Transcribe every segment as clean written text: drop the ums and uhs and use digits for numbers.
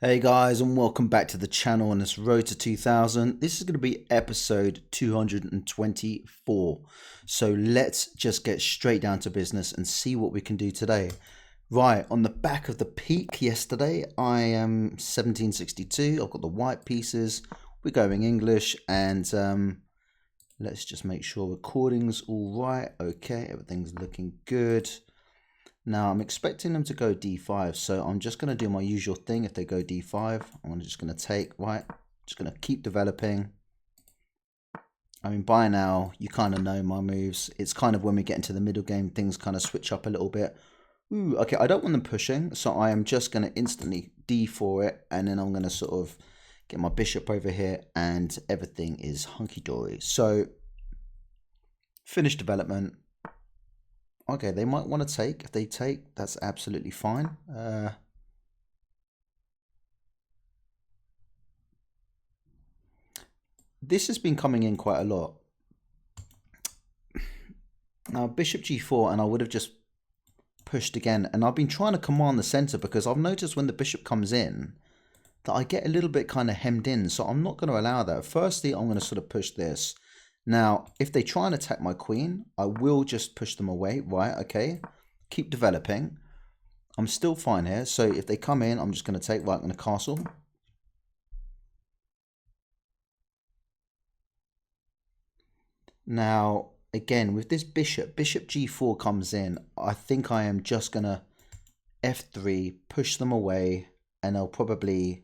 Hey guys, and welcome back to the channel on this road to 2000. This is going to be episode 224. So let's just get straight down to business and see what we can do today. Right, on the back of the peak yesterday, I am 1762. I've got the white pieces. We're going English, and let's just make sure recording's all right. Okay, everything's looking good. Now I'm expecting them to go d5, so I'm just going to do my usual thing. If they go d5, I'm just going to take, right, just going to keep developing. I mean, by now, you kind of know my moves. It's kind of when we get into the middle game, things kind of switch up a little bit. Ooh, okay, I don't want them pushing, so I am just going to instantly d4 it, and then I'm going to sort of get my bishop over here, and everything is hunky-dory. So, finish development. Okay, they might want to take. If they take, that's absolutely fine. This has been coming in quite a lot. Now, bishop g4, and I would have just pushed again. And I've been trying to command the center because I've noticed when the bishop comes in that I get a little bit kind of hemmed in. So I'm not going to allow that. Firstly, I'm going to sort of push this. Now, if they try and attack my queen, I will just push them away. Right, okay. Keep developing. I'm still fine here. So if they come in, I'm just going to take, right, I'm going to castle. Now, again, with this bishop g4 comes in, I think I am just going to f3, push them away, and they'll probably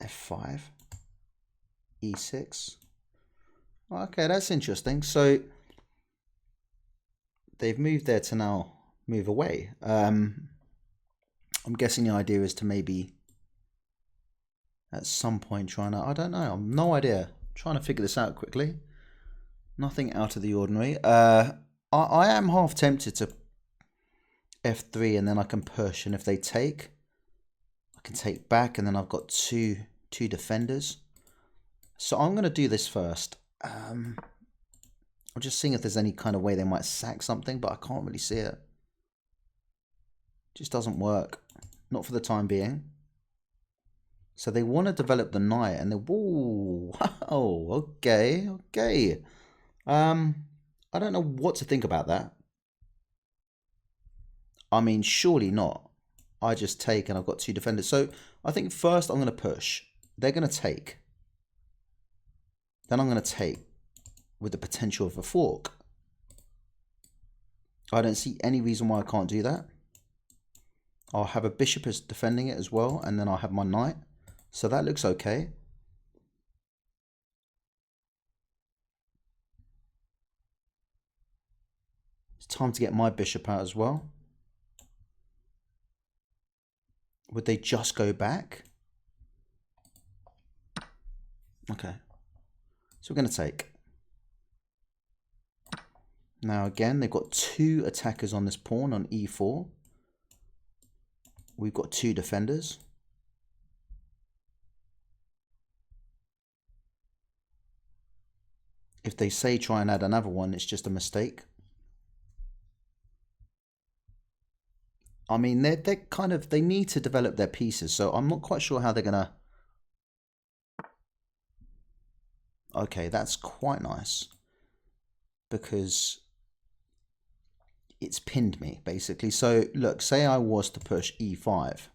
f5, e6. Okay, that's interesting. So they've moved there to now move away. I'm guessing the idea is to maybe at some point trying to, I don't know, I've no idea. Trying to figure this out quickly. Nothing out of the ordinary. I am half tempted to f3 and then I can push, and if they take, I can take back, and then I've got two defenders. So I'm going to do this first. I'm just seeing if there's any kind of way they might sack something, but I can't really see it. Just doesn't work. Not for the time being. So they want to develop the knight, and they, whoa, wow, okay. I don't know what to think about that. I mean, surely not. I just take, and I've got two defenders. So I think first I'm going to push. They're going to take. Then I'm going to take with the potential of a fork. I don't see any reason why I can't do that. I'll have a bishop as defending it as well, and then I'll have my knight. So that looks okay. It's time to get my bishop out as well. Would they just go back? Okay. So we're going to take. Now again, they've got two attackers on this pawn on e4. We've got two defenders. If they say try and add another one, it's just a mistake. I mean, they're kind of, they need to develop their pieces, so I'm not quite sure how they're going to... Okay, that's quite nice. Because it's pinned me, basically. So, look, say I was to push e5.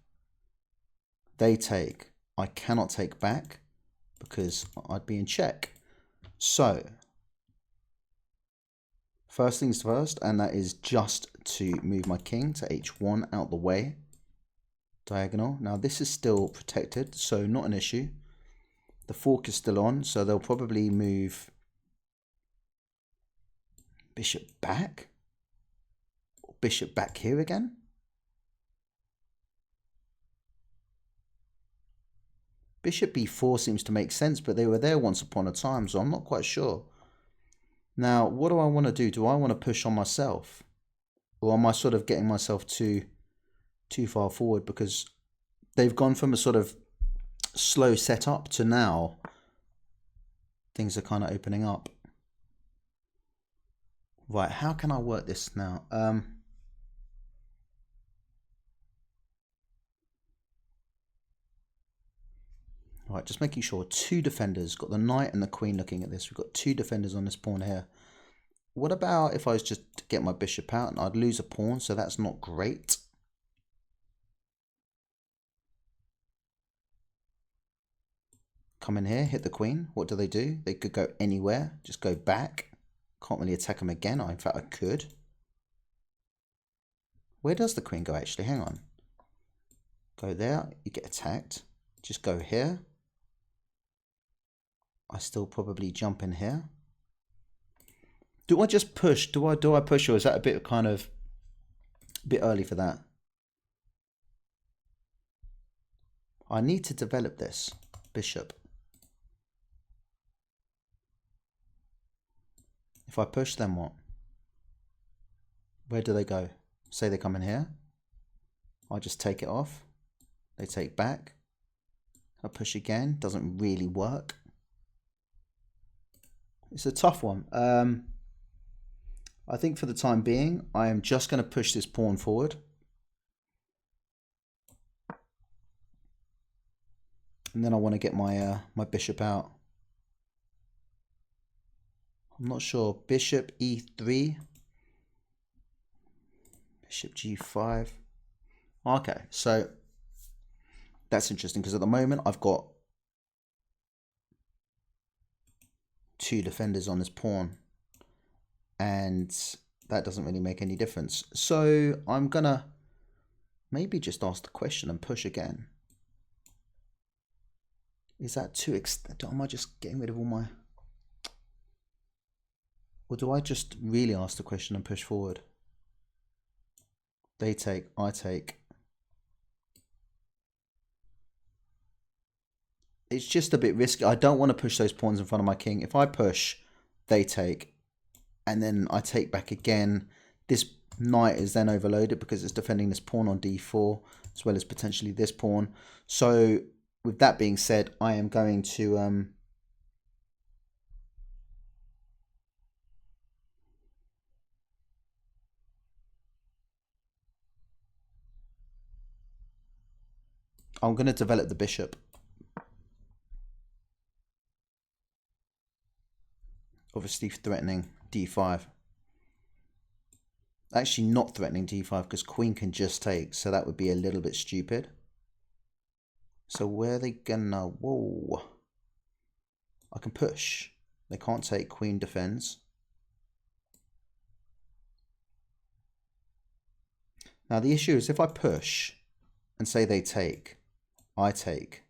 They take. I cannot take back because I'd be in check. So, first things first, and that is just to move my king to h1 out the way. Diagonal. Now, this is still protected, so not an issue. The fork is still on, so they'll probably move bishop back. Or bishop back here again. Bishop b4 seems to make sense, but they were there once upon a time, so I'm not quite sure. Now, what do I want to do? Do I want to push on myself? Or am I sort of getting myself too far forward? Because they've gone from a sort of slow setup to now things are kind of opening up. Right, how can I work this now? Right, just making sure. 2 defenders. Got the knight and the queen looking at this. We've got 2 defenders on this pawn here. What about if I was just to get my bishop out and I'd lose a pawn, so that's not great. Come in here, hit the queen. What do? They could go anywhere. Just go back. Can't really attack them again. In fact, I could. Where does the queen go actually? Hang on. Go there. You get attacked. Just go here. I still probably jump in here. Do I just push? Do I push, or is that a bit early for that? I need to develop this bishop. If I push, then what? Where do they go? Say they come in here. I just take it off. They take back. I push again. Doesn't really work. It's a tough one. I think for the time being, I am just going to push this pawn forward. And then I want to get my my bishop out. I'm not sure. Bishop e3. Bishop g5. Okay, so that's interesting because at the moment I've got 2 defenders on this pawn. And that doesn't really make any difference. So I'm gonna maybe just ask the question and push again. Is that too am I just getting rid of all my... Or do I just really ask the question and push forward? They take, I take. It's just a bit risky. I don't want to push those pawns in front of my king. If I push, they take. And then I take back again. This knight is then overloaded because it's defending this pawn on d4 as well as potentially this pawn. So with that being said, I am going to I'm going to develop the bishop. Obviously threatening d5. Actually not threatening d5 because queen can just take, so that would be a little bit stupid. So where are they gonna... Whoa. I can push. They can't take, queen defends. Now the issue is if I push and say they take, I take,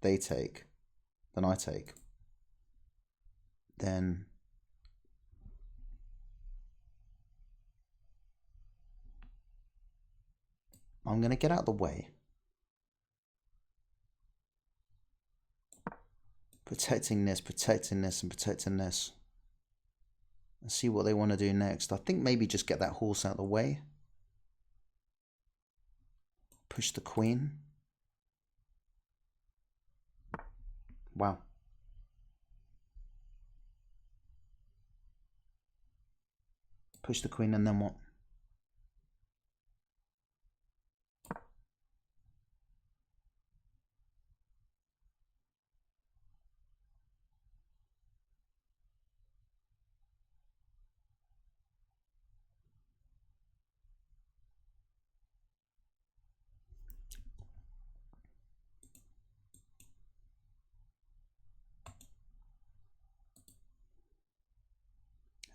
they take, then I take. Then I'm going to get out of the way. Protecting this, and protecting this. And see what they want to do next. I think maybe just get that horse out of the way. Push the queen. Wow. Push the queen and then what?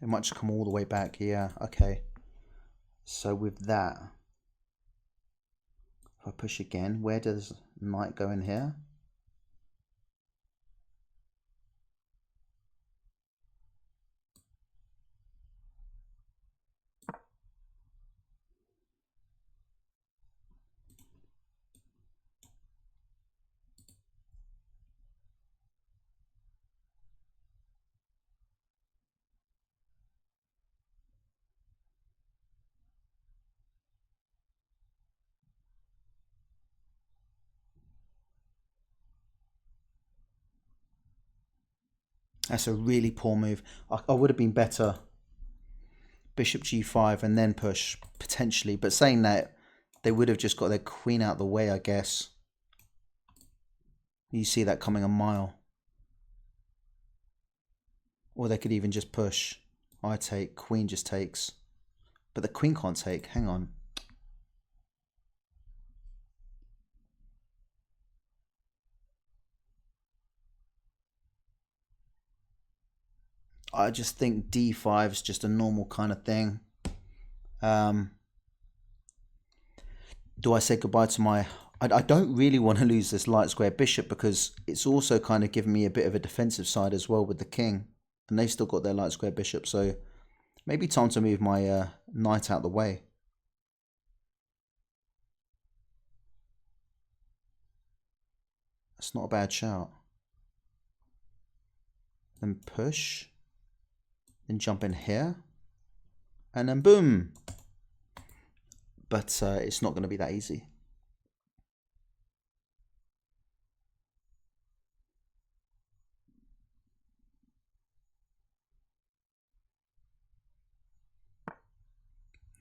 It might just come all the way back. Yeah, okay. So with that, if I push again, where does knight go in here? That's a really poor move. I would have been better. Bishop g5 and then push, potentially. But saying that, they would have just got their queen out the way, I guess. You see that coming a mile. Or they could even just push. I take, queen just takes. But the queen can't take, hang on. I just think d5 is just a normal kind of thing. Do I say goodbye to my... I don't really want to lose this light square bishop because it's also kind of giving me a bit of a defensive side as well with the king. And they've still got their light square bishop, so maybe time to move my knight out the way. That's not a bad shout. Then push. Then jump in here. And then boom. But it's not going to be that easy.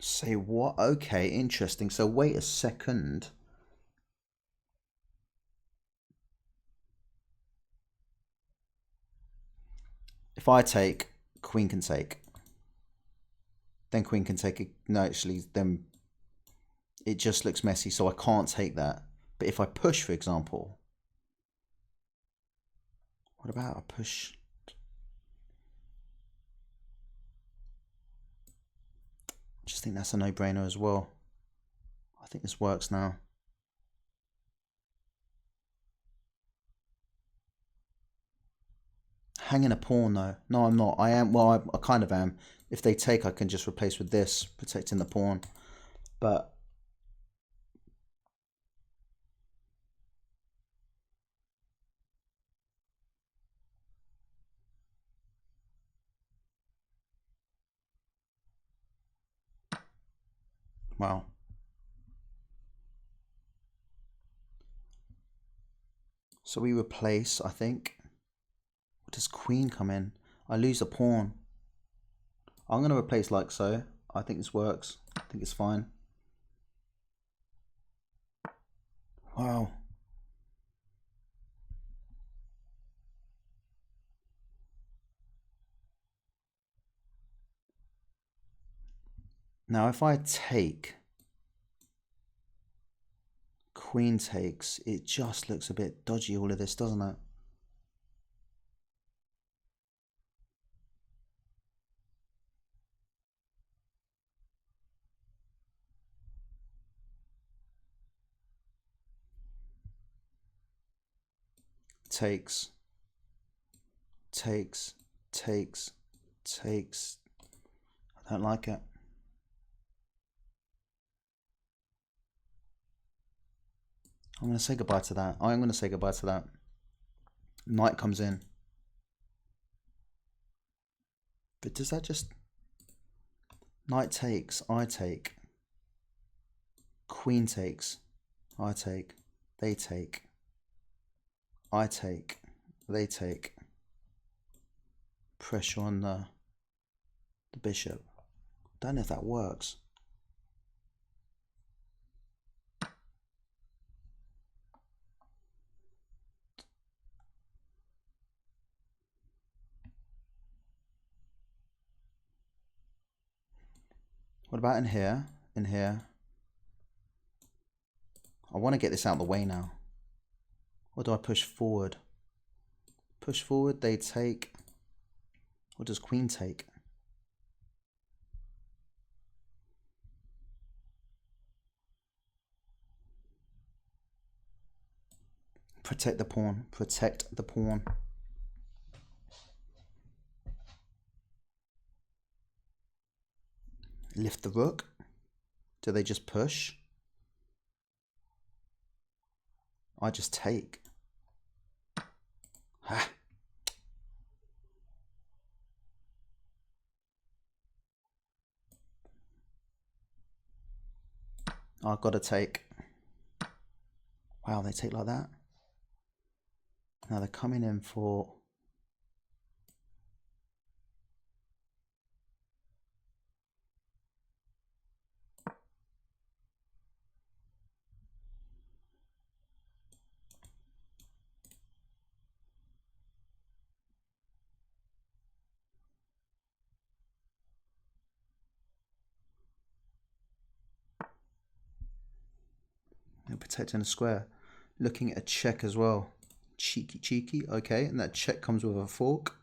Say what? Okay, interesting. So wait a second. If I take, queen can take. Then queen can take. No, actually, then it just looks messy, so I can't take that. But if I push, for example, what about a push? I just think that's a no-brainer as well. I think this works now. Hanging a pawn though. No, I'm not. I am. Well, I kind of am. If they take, I can just replace with this, protecting the pawn. But wow. So we replace, I think. What does queen come in? I lose a pawn. I'm going to replace like so. I think this works. I think it's fine. Wow. Now if I take, queen takes, it just looks a bit dodgy, all of this, doesn't it? Takes, takes, takes, takes. I don't like it. I'm going to say goodbye to that. I'm going to say goodbye to that. Knight comes in. But does that just... Knight takes, I take. Queen takes, I take. They take. I take. They take. Pressure on the bishop. Don't know if that works. What about in here? In here. I want to get this out of the way now. Or do I push forward? Push forward, they take. What does queen take? Protect the pawn. Protect the pawn. Lift the rook. Do they just push? I just take. Ah. I've got to take. Wow, they take like that. Now they're coming in for... And protecting a square. Looking at a check as well. Cheeky, cheeky. Okay, and that check comes with a fork.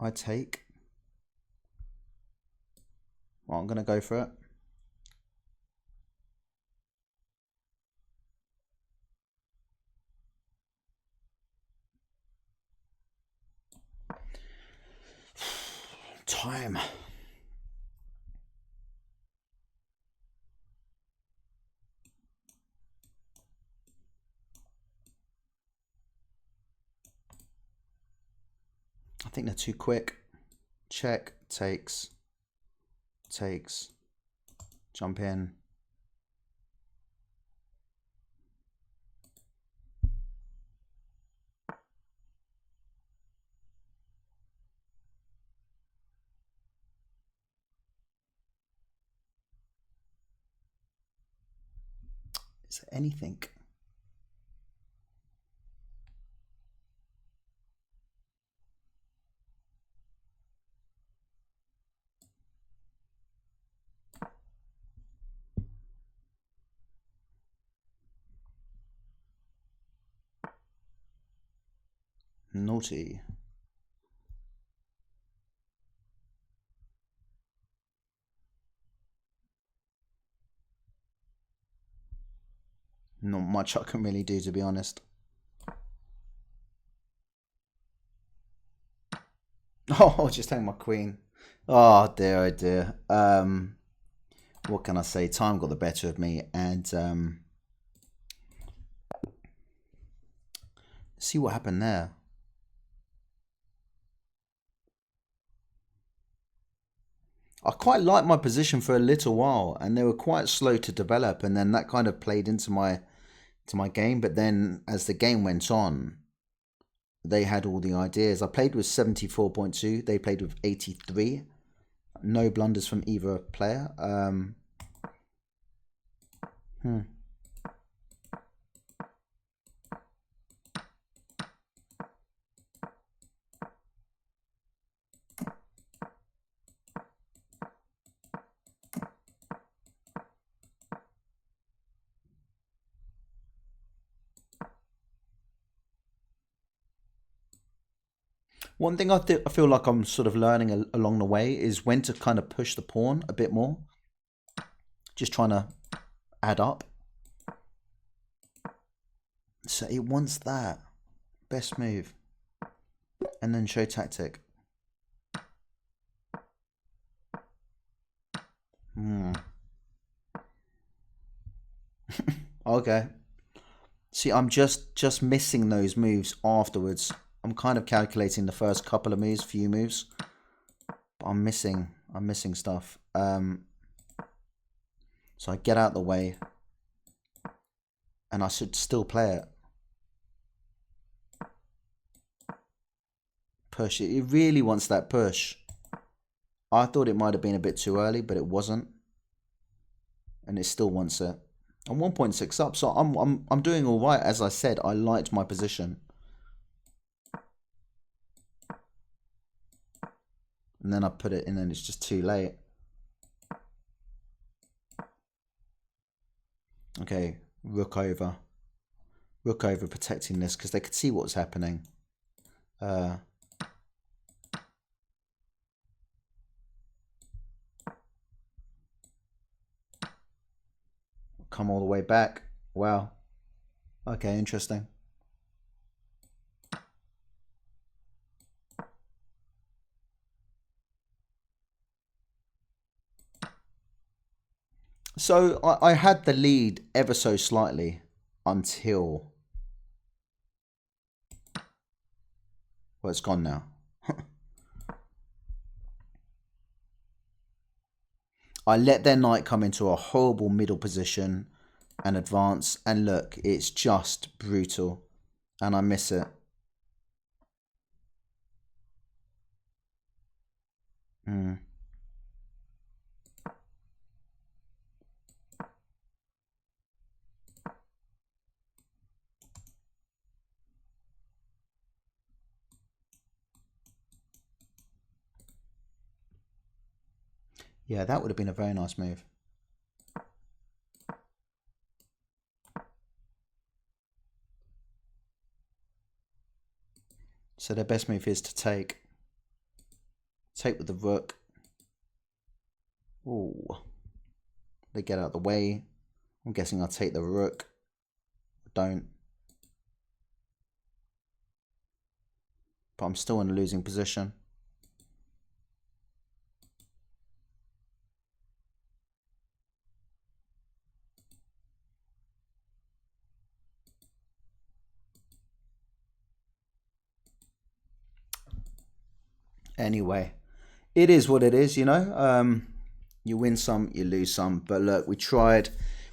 I take. Well, I'm going to go for it. Time. I think they're too quick. Check, takes, jump in. Is there anything? Naughty. Not much I can really do, to be honest. Oh, just take my queen. Oh dear, oh dear. What can I say? Time got the better of me, and see what happened there. I quite liked my position for a little while, and they were quite slow to develop, and then that kind of played into my game. But then, as the game went on, they had all the ideas. I played with 74.2. They played with 83. No blunders from either player. One thing I feel like I'm sort of learning along the way is when to kind of push the pawn a bit more. Just trying to add up. So it wants that. Best move. And then show tactic. Okay. See, I'm just missing those moves afterwards. I'm kind of calculating the first couple of moves, few moves. But I'm missing stuff. So I get out the way. And I should still play it. Push it. It really wants that push. I thought it might have been a bit too early, but it wasn't. And it still wants it. I'm 1.6 up, so I'm doing all right. As I said, I liked my position. And then I put it in and it's just too late. Okay, rook over. Rook over protecting this because they could see what's happening. Come all the way back. Wow. Okay, interesting. So I had the lead ever so slightly until... Well, it's gone now. I let their knight come into a horrible middle position and advance. And look, it's just brutal. And I miss it. Yeah, that would have been a very nice move. So their best move is to take. Take with the rook. Ooh. They get out of the way. I'm guessing I'll take the rook. Don't. But I'm still in a losing position. Anyway, it is what it is, you know. You win some, you lose some. But look, we tried.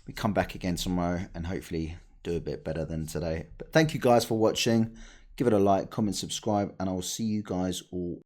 We come back again tomorrow and hopefully do a bit better than today. But thank you guys for watching. Give it a like, comment, subscribe, and I will see you guys all